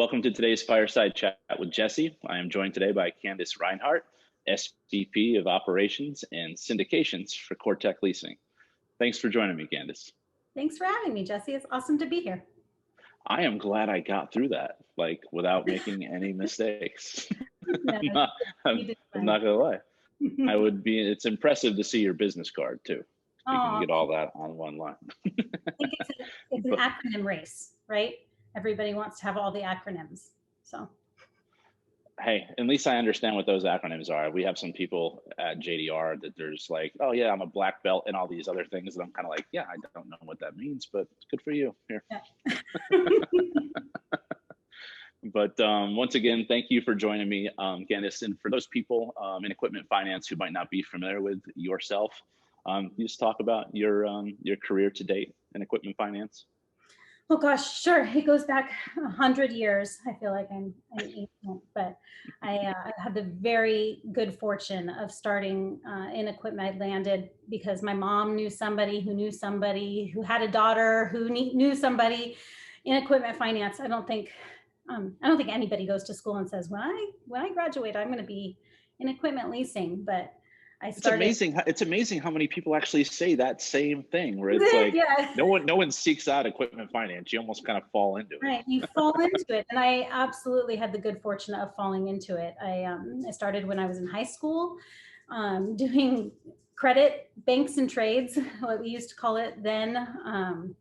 Welcome to today's Fireside Chat with Jesse. I am joined today by Candace Reinhart, SVP of Operations and Syndications for CoreTech Leasing. Thanks for joining me, Candace. Thanks for having me, Jesse. It's awesome to be here. I am glad I got through that, like without making any mistakes. No, I'm not gonna lie. It's impressive to see your business card too. You can get all that on one line. I think it's an acronym race, right? Everybody wants to have all the acronyms. So, hey, at least I understand what those acronyms are. We have some people at JDR that there's like, oh yeah, I'm a black belt and all these other things. And I'm kind of like, yeah, I don't know what that means, but good for you. Here. Yeah. But once again, thank you for joining me, Candace. And for those people in equipment finance who might not be familiar with yourself, you just talk about your career to date in equipment finance. Oh gosh, sure. It goes back 100 years. I feel like I'm ancient, but I had the very good fortune of starting in equipment. I landed because my mom knew somebody who had a daughter who knew somebody in equipment finance. I don't think anybody goes to school and says, when I graduate, I'm going to be in equipment leasing, but I started. It's amazing how many people actually say that same thing, where it's like, yeah. no one seeks out equipment finance. You almost kind of fall into it. Right, you fall into it, and I absolutely had the good fortune of falling into it. I started when I was in high school, doing credit, banks and trades, what we used to call it then.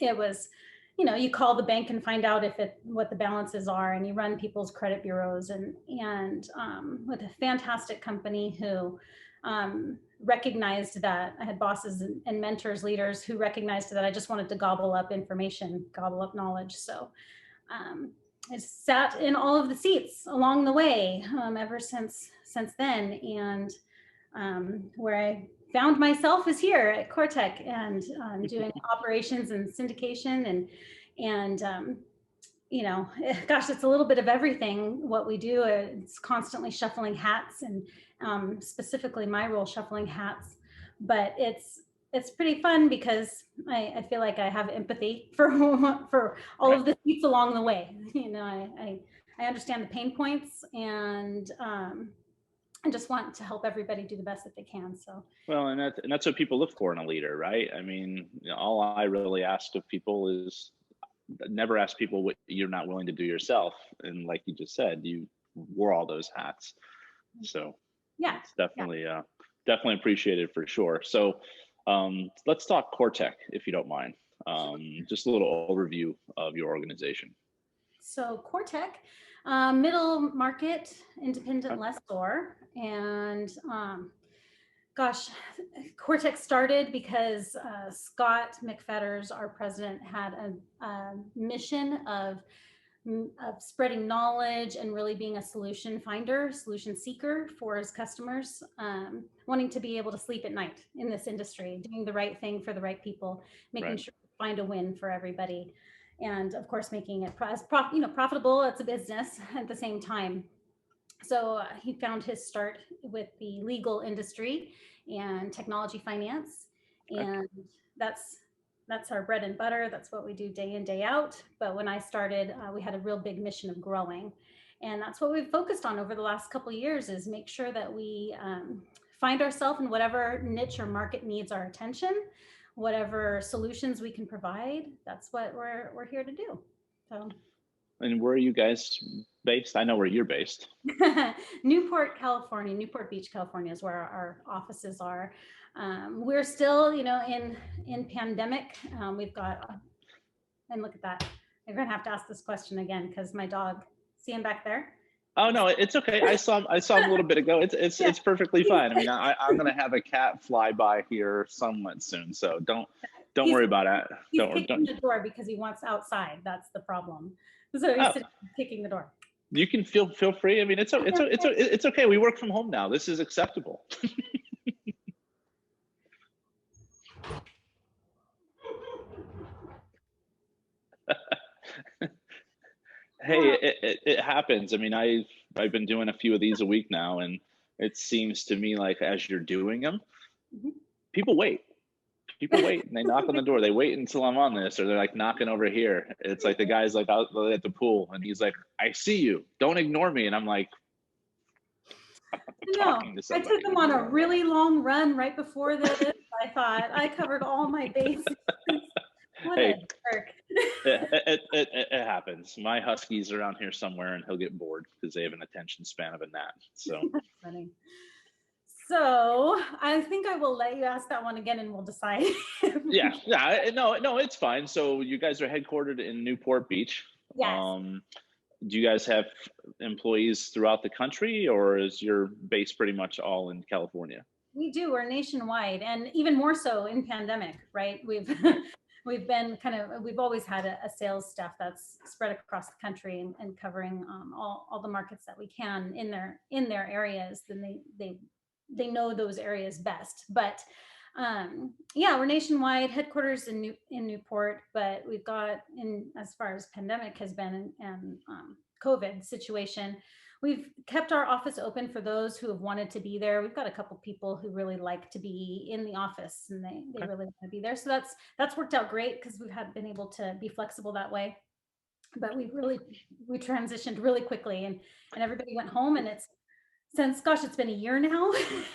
It was, you call the bank and find out what the balances are, and you run people's credit bureaus, and with a fantastic company who recognized that I had bosses and mentors, leaders who recognized that I just wanted to gobble up information, gobble up knowledge. So I sat in all of the seats along the way ever since then, and where I found myself is here at CoreTech, and doing operations and syndication and gosh, it's a little bit of everything what we do. It's constantly shuffling hats, and specifically my role, shuffling hats. But it's pretty fun because I feel like I have empathy for all of the seats along the way. I understand the pain points, and I just want to help everybody do the best that they can. So well, and that's what people look for in a leader, right? I mean, all I really ask of people is never ask people what you're not willing to do yourself. And like you just said, you wore all those hats. So yeah, it's definitely definitely appreciated for sure. So let's talk CoreTech, if you don't mind. Just a little overview of your organization. So CoreTech, middle market independent lessor, and gosh, CoreTech started because Scott McFetters, our president, had a mission of spreading knowledge and really being a solution finder, solution seeker for his customers, wanting to be able to sleep at night in this industry, doing the right thing for the right people, making sure to find a win for everybody. And of course, making it profitable. It's a business at the same time. So he found his start with the legal industry and technology finance, and that's our bread and butter. That's what we do day in, day out. But when I started, we had a real big mission of growing, and that's what we've focused on over the last couple of years, is make sure that we find ourselves in whatever niche or market needs our attention, whatever solutions we can provide. That's what we're here to do. So. And where are you guys based? I know where you're based. Newport Beach, California is where our offices are. We're still, in pandemic. We've got, and look at that. I'm gonna have to ask this question again because my dog, see him back there? Oh no, it's okay. I saw him a little bit ago. It's perfectly fine. I mean, I'm gonna have a cat fly by here somewhat soon, so don't worry about it. He's kicking the door because he wants outside. That's the problem. So he's kicking the door. You can feel free. I mean, it's okay. We work from home now. This is acceptable. Hey, it happens. I mean, I've been doing a few of these a week now, and it seems to me like as you're doing them, people wait. People wait and they knock on the door. They wait until I'm on this, or they're like knocking over here. It's like the guy's like out at the pool and he's like, I see you. Don't ignore me. And I'm like, I'm No, talking to I somebody. took them on a really long run right before this. I thought I covered all my bases. What Hey, a jerk. it happens. My husky's around here somewhere and he'll get bored because they have an attention span of a gnat. So That's funny. So I think I will let you ask that one again and we'll decide. yeah, no, it's fine. So you guys are headquartered in Newport Beach. Yes, Do you guys have employees throughout the country, or is your base pretty much all in California? we do. We're nationwide, and even more so in pandemic, right? We've we've been we've always had a sales staff that's spread across the country and covering all the markets that we can in their areas. Then they know those areas best. But yeah, we're nationwide, headquarters in Newport, but we've got, in as far as pandemic has been and COVID situation, we've kept our office open for those who have wanted to be there. We've got a couple people who really like to be in the office and they Okay. really want to be there. So that's worked out great because we've been able to be flexible that way. But we transitioned really quickly and everybody went home, and it's been a year now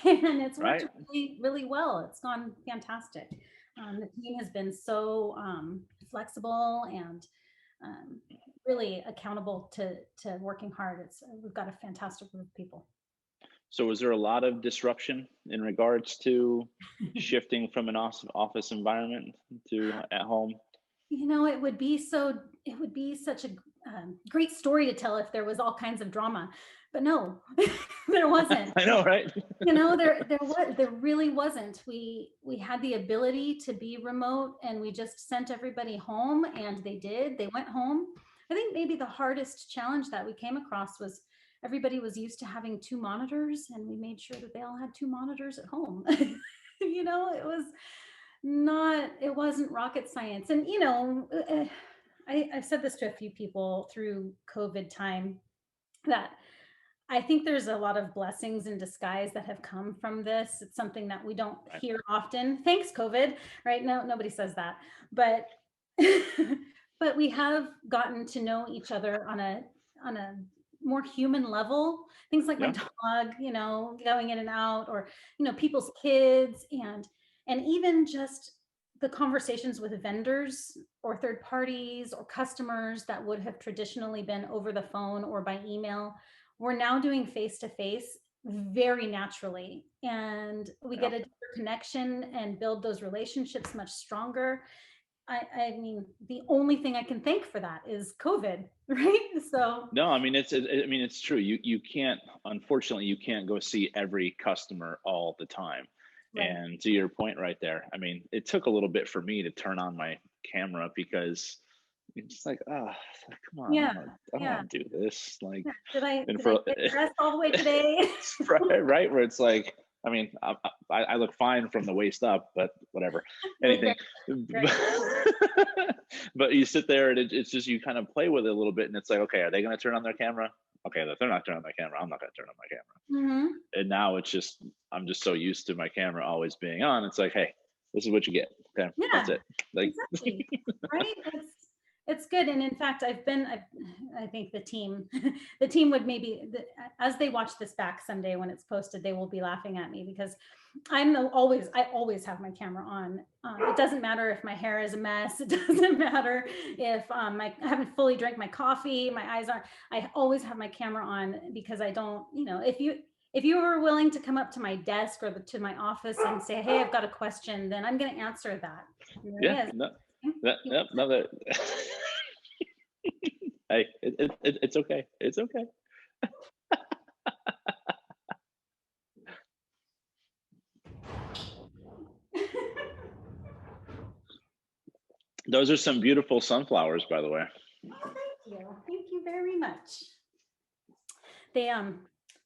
and it's worked Right. really, really well. It's gone fantastic. The team has been so flexible and um, really accountable to working hard. We've got a fantastic group of people. So was there a lot of disruption in regards to shifting from an office environment to at home? It would be such a great story to tell if there was all kinds of drama, but no, there wasn't. I know, right? There really wasn't. We had the ability to be remote, and we just sent everybody home, and they went home. I think maybe the hardest challenge that we came across was everybody was used to having two monitors, and we made sure that they all had two monitors at home. It wasn't rocket science. And I've said this to a few people through COVID time, that I think there's a lot of blessings in disguise that have come from this. It's something that we don't Right. hear often. Thanks, COVID, right? No, nobody says that. But but we have gotten to know each other on a more human level. Things like my Yeah. dog, going in and out, or people's kids, and even just the conversations with vendors or third parties or customers that would have traditionally been over the phone or by email, we're now doing face to face very naturally, and we Yeah. get a deeper connection and build those relationships much stronger. I mean, the only thing I can thank for that is COVID, right? So No, I mean it's true. You can't, unfortunately, you can't go see every customer all the time. right. And to your point right there, I mean, it took a little bit for me to turn on my camera because it's just like, oh, come on, Yeah, I don't yeah, want to do this. Like, yeah. Did I for get dressed all the way today? right, where it's like, I mean, I look fine from the waist up, but whatever, Well, anything. great. But you sit there and it's just, you kind of play with it a little bit, and it's like, okay, are they going to turn on their camera? Okay, if they're not turning on their camera, I'm not going to turn on my camera. Mhm. And now it's just, I'm just so used to my camera always being on. It's like, hey, this is what you get. Okay, that's Yeah, it. Like, exactly. Right? It's good. And in fact, I think the team, the team would as they watch this back someday when it's posted, they will be laughing at me because I always have my camera on. It doesn't matter if my hair is a mess. It doesn't matter if I haven't fully drank my coffee, my eyes aren't. I always have my camera on because I don't, if you were willing to come up to my desk or to my office and say, hey, I've got a question, then I'm going to answer that. And there yeah, it is. no, no, that. Hey, it's okay. It's okay. Those are some beautiful sunflowers, by the way. Oh, thank you. Thank you very much. They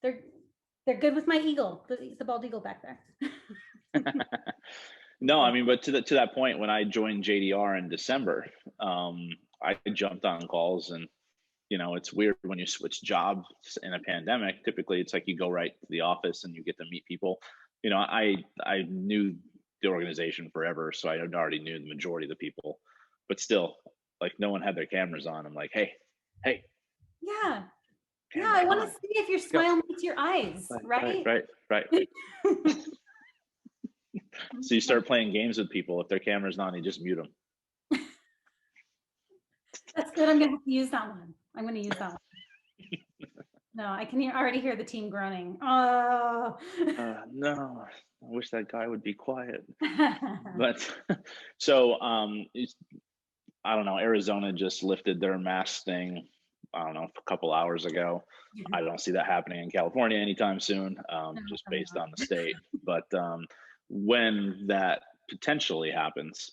they're they're good with my eagle, the bald eagle back there. No, I mean, but to that point, when I joined JDR in December, I jumped on calls, and it's weird when you switch jobs in a pandemic. Typically, it's like you go right to the office and you get to meet people. I knew the organization forever, so I already knew the majority of the people, but still, like no one had their cameras on. I'm like, hey, Yeah. Yeah. camera I want to on. see if your Let's go. smile meets your eyes, right? Right. So you start playing games with people. If their camera's on, you just mute them. That's good. I'm going to have to use that one. I'm going to use that one. No, I can already hear the team groaning. Oh. No, I wish that guy would be quiet. But so I don't know. Arizona just lifted their mask thing. I don't know, a couple hours ago. I don't see that happening in California anytime soon, just based on the state. But when that potentially happens,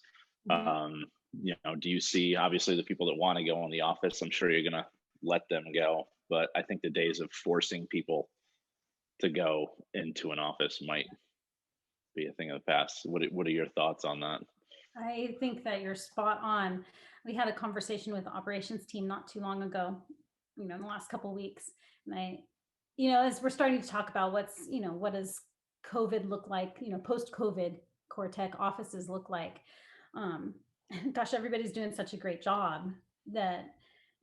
you know, do you see obviously the people that want to go in the office? I'm sure you're going to let them go, but I think the days of forcing people to go into an office might be a thing of the past. What are your thoughts on that? I think that you're spot on. We had a conversation with the operations team not too long ago, in the last couple of weeks. And as we're starting to talk about what does COVID look like, post-COVID CoreTech offices look like. Um, gosh, everybody's doing such a great job that,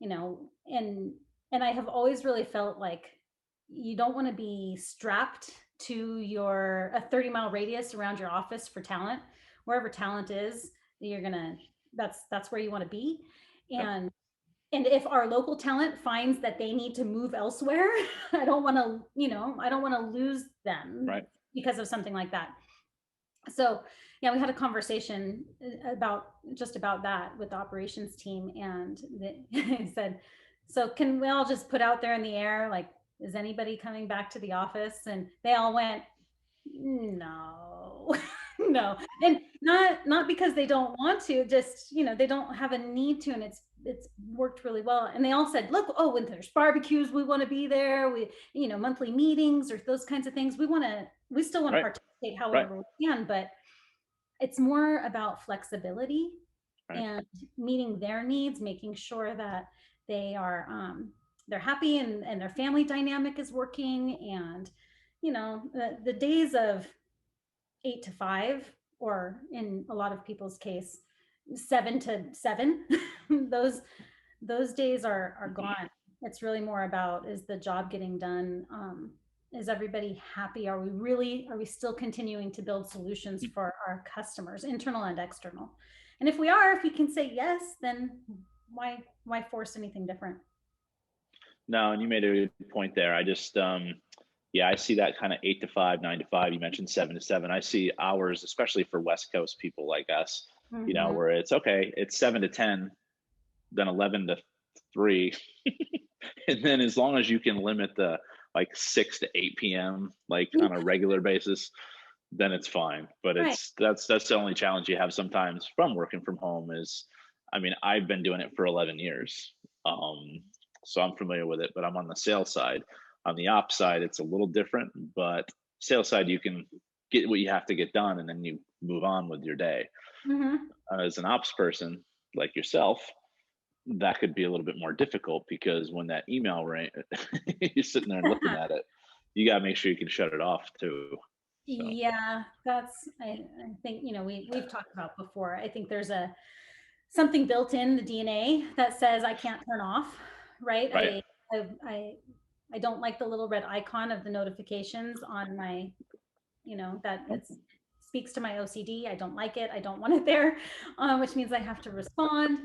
and I have always really felt like you don't want to be strapped to a 30-mile radius around your office for talent. Wherever talent is, that's where you want to be. And if our local talent finds that they need to move elsewhere, I don't want to lose them because of something like that. So yeah, we had a conversation about that with the operations team, and they said, so can we all just put out there in the air, like, is anybody coming back to the office? And they all went, no. No, and not because they don't want to, just they don't have a need to, and it's worked really well. And they all said, look, when there's barbecues, we want to be there. We monthly meetings or those kinds of things, we still want to participate however we can, but it's more about flexibility and meeting their needs, making sure that they are they're happy, and their family dynamic is working. And the days of 8 to 5, or in a lot of people's case 7 to 7, those days are gone. It's really more about, is the job getting done? Is everybody happy? Are we still continuing to build solutions for our customers, internal and external? And if we can say yes, then why force anything different? No, and you made a good point there. I just I see that kind of 8 to 5, 9 to 5. You mentioned 7 to 7. I see hours, especially for West Coast people like us, where it's okay, it's 7 to 10, then 11 to 3. And then as long as you can limit the like 6 to 8 p.m. like on a regular basis, then it's fine. But that's the only challenge you have sometimes from working from home is, I mean, I've been doing it for 11 years. So I'm familiar with it, but I'm on the sales side. On the ops side, it's a little different, but sales side, you can get what you have to get done and then you move on with your day. As an ops person like yourself, that could be a little bit more difficult, because when that email ring, you're sitting there looking at it, you got to make sure you can shut it off too. So. Yeah, I think, we've talked about before. I think there's something built in the DNA that says I can't turn off, right? I don't like the little red icon of the notifications on my, that it speaks to my OCD. I don't like it. I don't want it there, which means I have to respond.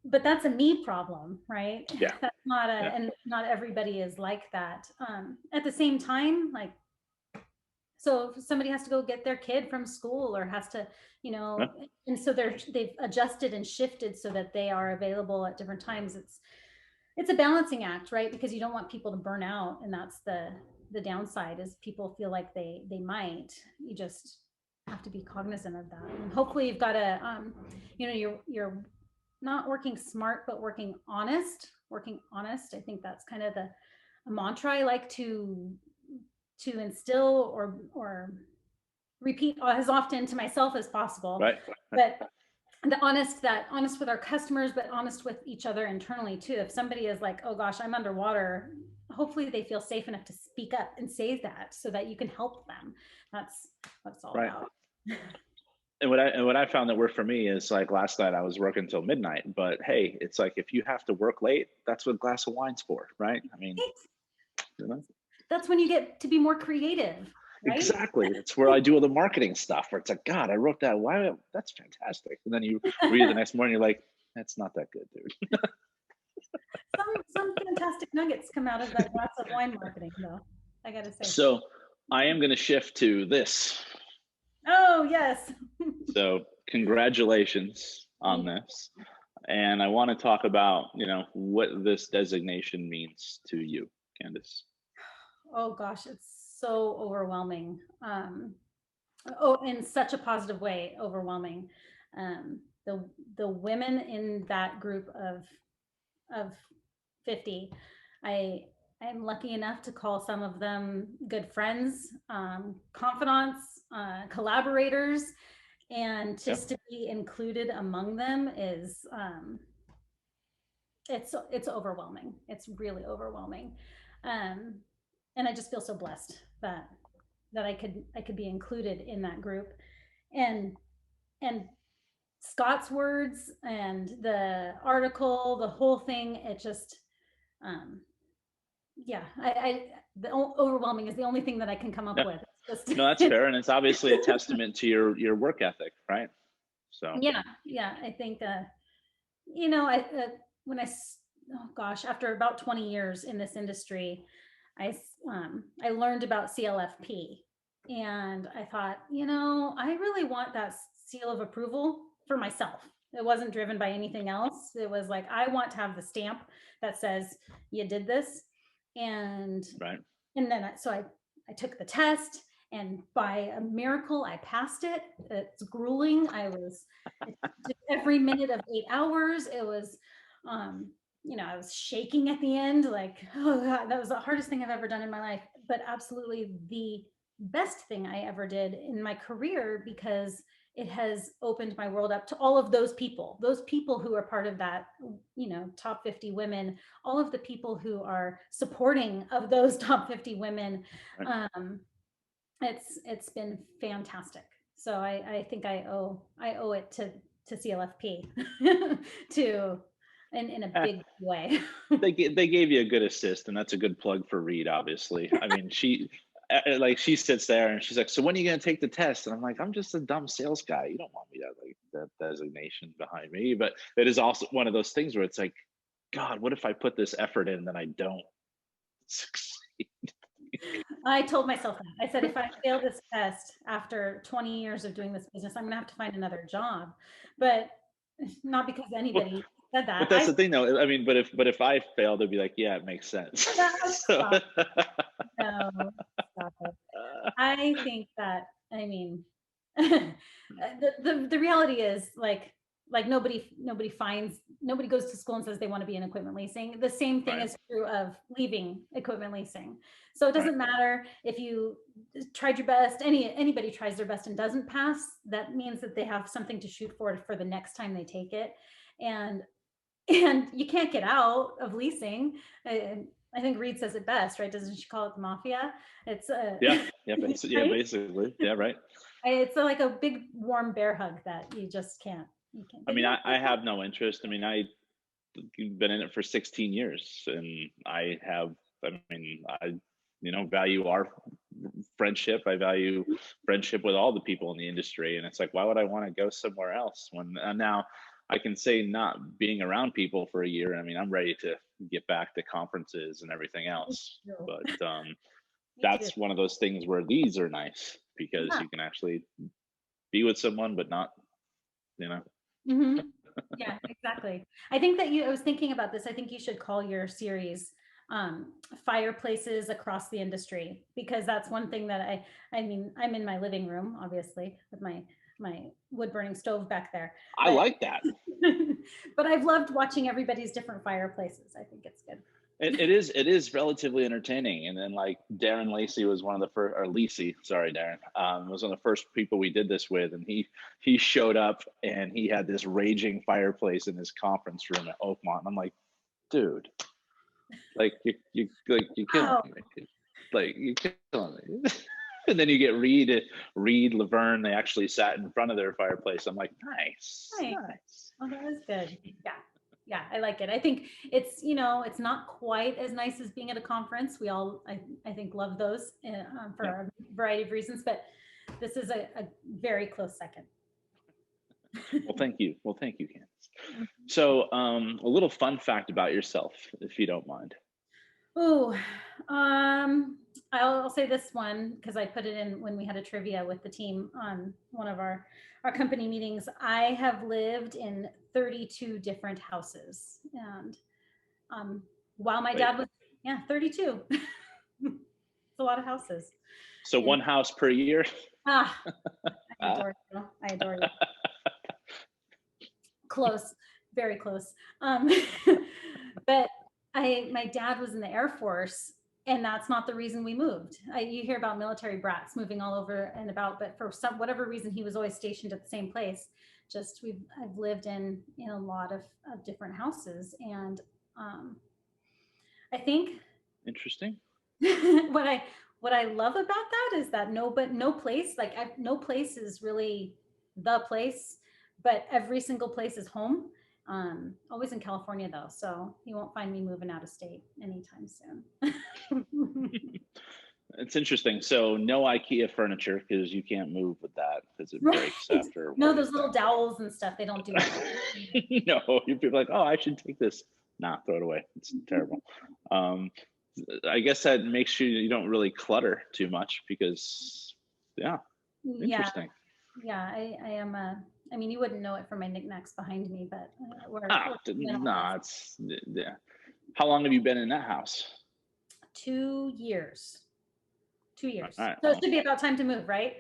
But that's a me problem, right? Yeah. That's not and not everybody is like that. At the same time, like, so if somebody has to go get their kid from school, or has to, and so they've adjusted and shifted so that they are available at different times. It's a balancing act, right? Because you don't want people to burn out, and that's the downside, is people feel like they might. You just have to be cognizant of that. And hopefully you've got you're not working smart, but working honest. I think that's kind of a mantra I like to instill or repeat as often to myself as possible. But honest with our customers, but honest with each other internally too. If somebody is like, oh gosh, I'm underwater, hopefully they feel safe enough to speak up and say that, so that you can help them. That's what it's all about. And what I found that worked for me is like last night I was working till midnight, but hey, it's like if you have to work late, that's what a glass of wine's for, right? I mean, you know, That's when you get to be more creative, right? exactly. That's where I do all the marketing stuff. Where it's like, God, I wrote that. Why? That's fantastic. And then you read it the next morning, you're like, that's not that good, dude. Some fantastic nuggets come out of that glass of wine marketing, though. I gotta say. So I am going to shift to this. Oh yes. So congratulations on this. And I want to talk about, what this designation means to you, Candace. Oh gosh, it's so overwhelming. Oh, in such a positive way, overwhelming. The women in that group of 50, I'm lucky enough to call some of them good friends, confidants, collaborators, and just to be included among them is it's overwhelming. It's really overwhelming, and I just feel so blessed that I could be included in that group, and and Scott's words and the article, the whole thing, it just um, yeah, the overwhelming is the only thing that I can come up with. It's just, No, that's fair, and it's obviously a testament to your work ethic, right? So yeah, I think I when oh gosh, after about 20 years in this industry, I learned about CLFP, and I thought, I really want that seal of approval for myself. It wasn't driven by anything else. It was like, I want to have the stamp that says you did this. And right. and then so I took the test, and by a miracle I passed it. It's grueling. It took every minute of 8 hours. It was I was shaking at the end, like, oh God, that was the hardest thing I've ever done in my life, but absolutely the best thing I ever did in my career, because it has opened my world up to all of those people who are part of that, top 50 women, all of the people who are supporting of those top 50 women. Right. It's been fantastic. So I think I owe it to CLFP to in a big way. They gave you a good assist, and that's a good plug for Reed, obviously. I mean, she sits there and she's like, so when are you going to take the test? And I'm like, I'm just a dumb sales guy. You don't want me to like that designation behind me. But it is also one of those things where it's like, God, what if I put this effort in and then I don't succeed? I told myself that. I said, if I fail this test after 20 years of doing this business, I'm gonna have to find another job. But not because Well, anybody said that. but that's the thing, though. I mean, but if I fail, they'll be like, yeah, it makes sense. No, So, no, stop it. I think that, I mean, the reality is nobody goes to school and says they want to be in equipment leasing. The same thing right. is true of leaving equipment leasing. So it doesn't matter if you tried your best. Anybody tries their best and doesn't pass, that means that they have something to shoot for the next time they take it. And you can't get out of leasing. I think Reed says it best, right? Doesn't she call it the mafia? It's Yeah, right? basically, yeah, right. It's like a big warm bear hug that you just can't. I mean, I have no interest. I mean, I've been in it for 16 years, and I mean, I, value our friendship. I value friendship with all the people in the industry, and it's like, why would I want to go somewhere else when now I can say, not being around people for a year, I mean, I'm ready to get back to conferences and everything else. But that's one of those things where these are nice because you can actually be with someone, but not, Mm-hmm. Yeah, exactly. I think that I was thinking about this. I think you should call your series Fireplaces Across the Industry, because that's one thing that I mean, I'm in my living room, obviously, with my wood burning stove back there. I like that. But I've loved watching everybody's different fireplaces. I think it's good. It is relatively entertaining. And then like Darren Lacey was one of the first, or Lacey, sorry, Darren, was one of the first people we did this with. And he showed up and he had this raging fireplace in his conference room at Oakmont. And I'm like, dude, like you're killing me. Like you're killing me. And then you get Reed, Laverne, they actually sat in front of their fireplace. I'm like, nice. Oh, that was good. Yeah, I like it. I think it's, it's not quite as nice as being at a conference. We all, I think, love those for a variety of reasons, but this is a very close second. Well, thank you, Candace. So a little fun fact about yourself, if you don't mind. Ooh, I'll say this one because I put it in when we had a trivia with the team on one of our company meetings. I have lived in 32 different houses, and while my dad was 32. It's a lot of houses. So one house per year. I adore you. I adore you. Close, very close. But my dad was in the Air Force, and that's not the reason we moved. You hear about military brats moving all over and about, but for whatever reason, he was always stationed at the same place. I've lived in a lot of different houses, and I think interesting. what I love about that is that no place, no place is really the place, but every single place is home. Always in California though, so you won't find me moving out of state anytime soon. It's interesting. So no IKEA furniture because you can't move with that because it breaks after. No, those little dowels and stuff, they don't do that. No, you'd be like, oh, I should take this. Nah, throw it away. It's terrible. I guess that makes sure you don't really clutter too much because, interesting. Yeah, I am I mean, you wouldn't know it from my knickknacks behind me, but How long have you been in that house? 2 years. 2 years. Right, so it should be about time to move, right?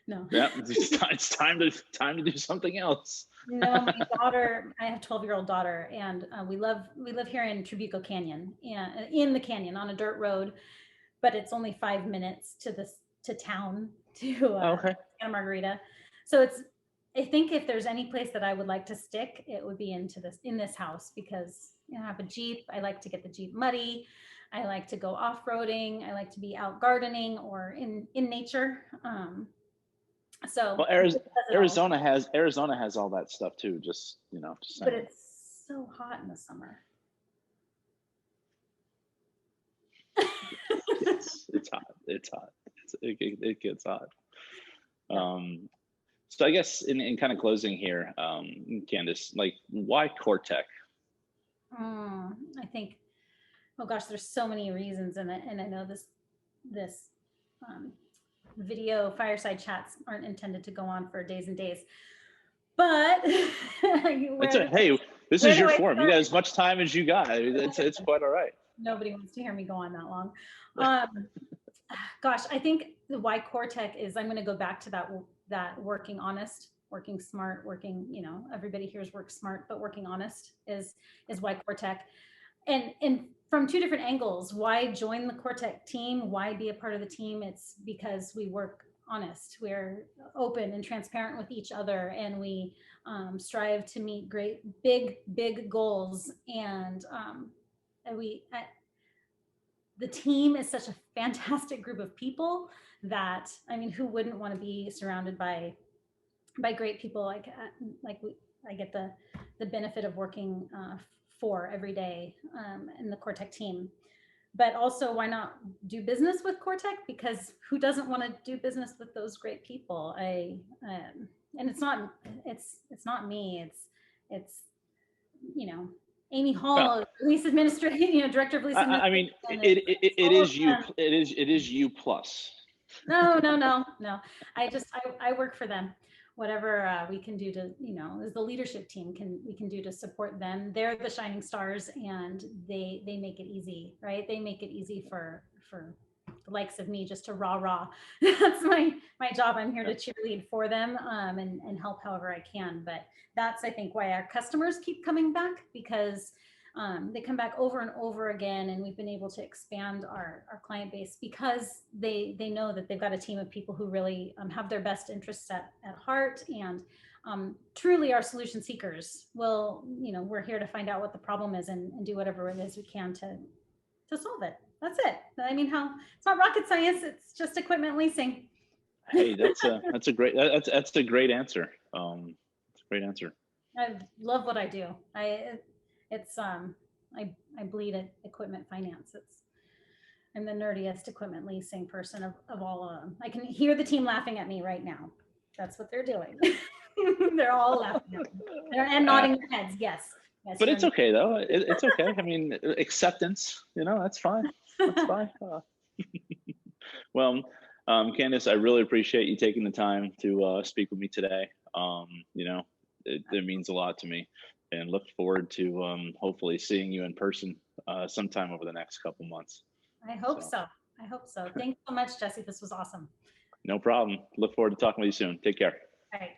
No. Yeah, it's time to do something else. No, my daughter, I have a 12-year-old daughter, and we live here in Trabuco Canyon, in the canyon on a dirt road, but it's only 5 minutes to town, to Santa Margarita. So I think if there's any place that I would like to stick, it would be in this house, because I have a Jeep. I like to get the Jeep muddy. I like to go off-roading. I like to be out gardening or in nature. So well, Arizona has all that stuff too. Just but it's so hot in the summer. It's hot. It gets hot. So I guess in kind of closing here, Candace, like, why CoreTech? I think, oh gosh, there's so many reasons in it, and I know this video fireside chats aren't intended to go on for days and days, but hey, this is your forum. You got as much time as you got. It's quite all right. Nobody wants to hear me go on that long. Gosh, I think why CoreTech is, I'm going to go back to that working honest, working smart, everybody hears work smart, but working honest is why CoreTech. And from two different angles, why join the CoreTech team? Why be a part of the team? It's because we work honest. We're open and transparent with each other, and we strive to meet great, big goals. And the team is such a fantastic group of people that, I mean, who wouldn't want to be surrounded by great people? I get the benefit of working for every day in the CoreTech team. But also, why not do business with CoreTech? Because who doesn't want to do business with those great people? And it's not me. It's Amy Hall, lease administrator, director of leasing. I mean, it is you. It is you plus. No. I work for them. Whatever we can do to, as the leadership team we can do to support them. They're the shining stars, and they make it easy, right? They make it easy for the likes of me just to rah. That's my job. I'm here to cheerlead for them and help however I can. But that's, I think, why our customers keep coming back, because they come back over and over again, and we've been able to expand our client base because they know that they've got a team of people who really have their best interests at heart, and truly are solution seekers. We're here to find out what the problem is and do whatever it is we can to solve it. That's it. I mean, it's not rocket science. It's just equipment leasing. Hey, that's a great that's a great answer. It's a great answer. I love what I do. It's I bleed at equipment finance. I'm the nerdiest equipment leasing person of all of them. I can hear the team laughing at me right now. That's what they're doing. They're all laughing at me and nodding their heads. Yes. Yes. But it's okay though. It's okay. I mean, acceptance. That's fine. That's fine. Well, Candace, I really appreciate you taking the time to speak with me today. It means a lot to me, and look forward to hopefully seeing you in person sometime over the next couple months. I hope so. I hope so. Thanks so much, Jesse. This was awesome. No problem. Look forward to talking with you soon. Take care. All right.